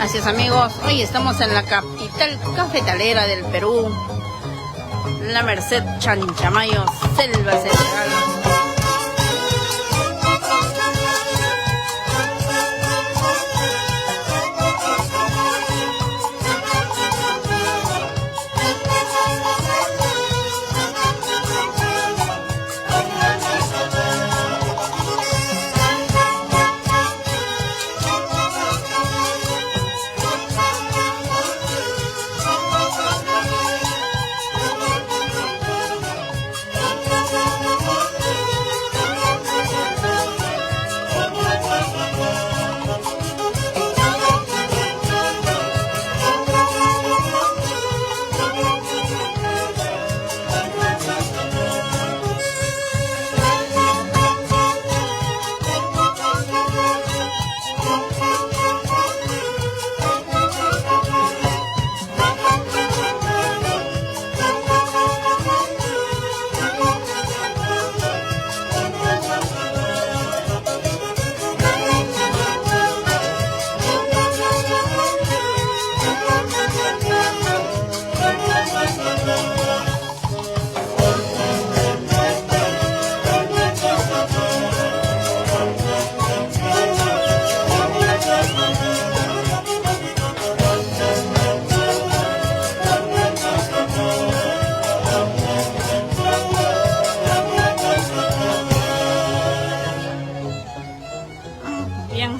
Así es, amigos, hoy estamos en la capital cafetalera del Perú, La Merced, Chanchamayo, Selva Central.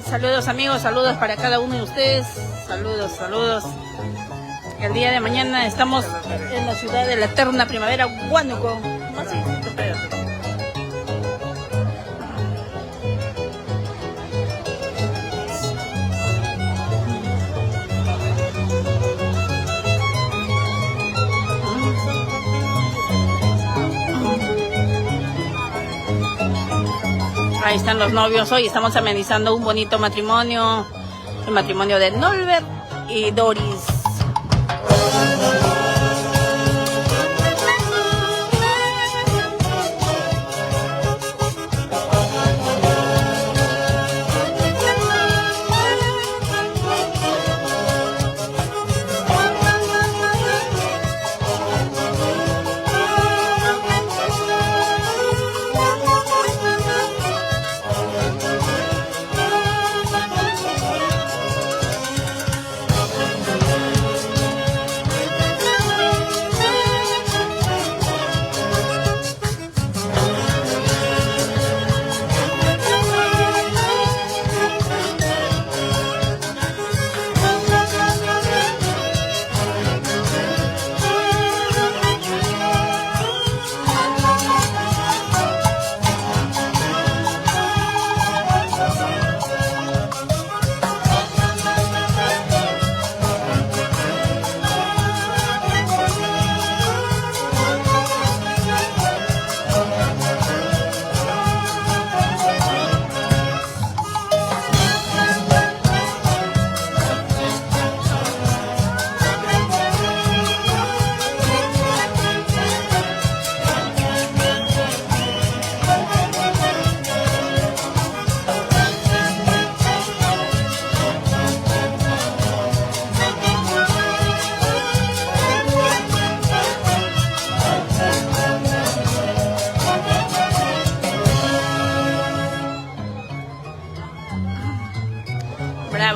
Saludos, amigos, saludos para cada uno de ustedes, saludos. El día de mañana estamos en la ciudad de la eterna primavera, Huánuco. Ahí están los novios. Hoy estamos amenizando un bonito matrimonio, el matrimonio de Norbert y Doris.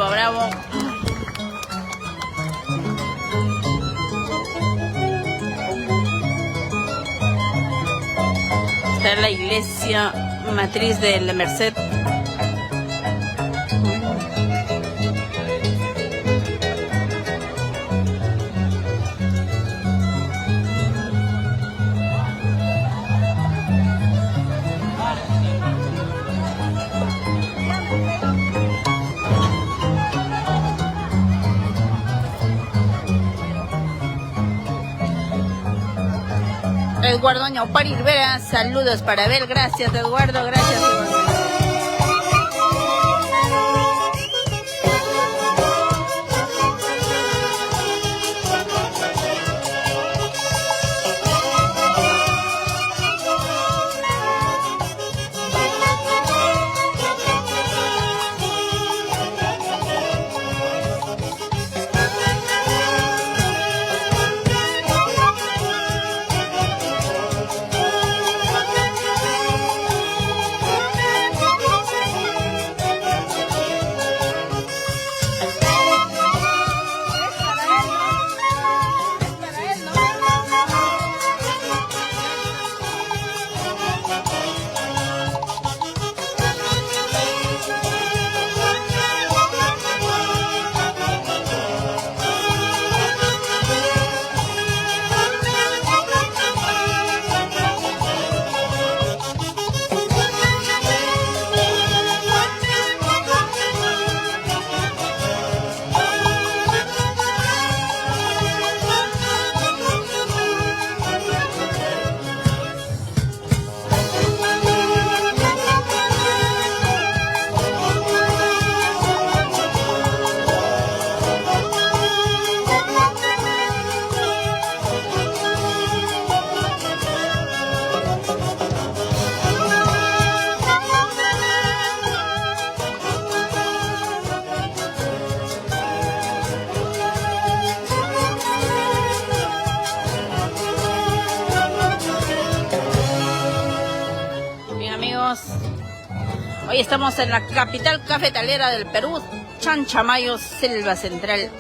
Bravo. Está la iglesia matriz de La Merced. Eduardo Ñaupari Rivera, saludos para Abel, gracias Eduardo, gracias. Hoy estamos en la capital cafetalera del Perú, Chanchamayo, Selva Central.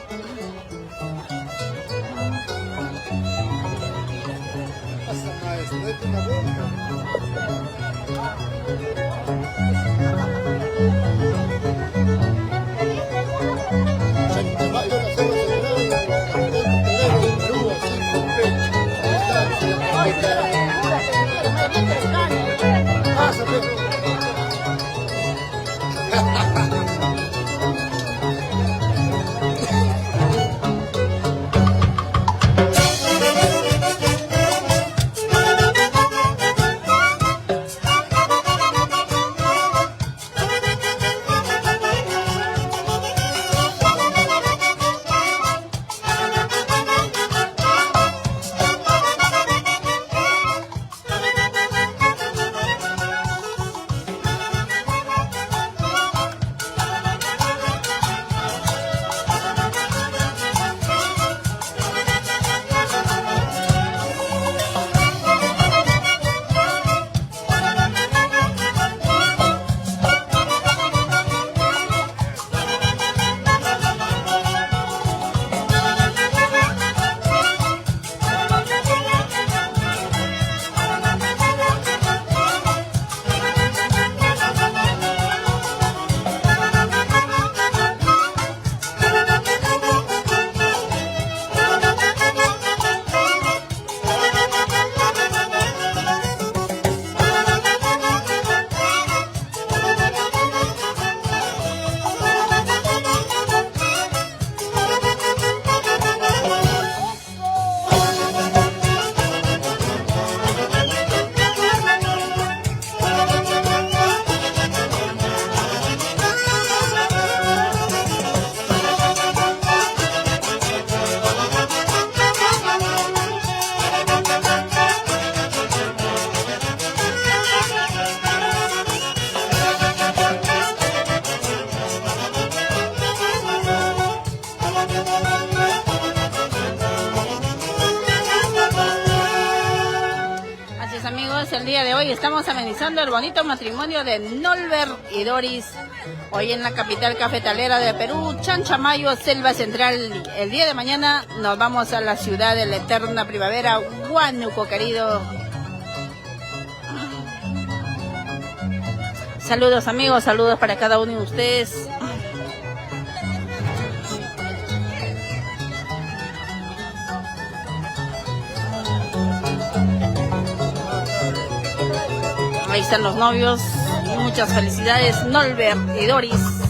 El día de hoy estamos amenizando el bonito matrimonio de Nolbert y Doris, hoy en la capital cafetalera de Perú, Chanchamayo, Selva Central. El día de mañana nos vamos a la ciudad de la eterna primavera, Huánuco querido. Saludos amigos, saludos para cada uno de ustedes. Ahí están los novios. Muchas felicidades, Nolbert y Doris.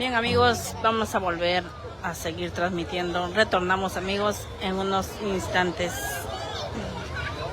Bien, amigos, vamos a volver a seguir transmitiendo. Retornamos, amigos, en unos instantes.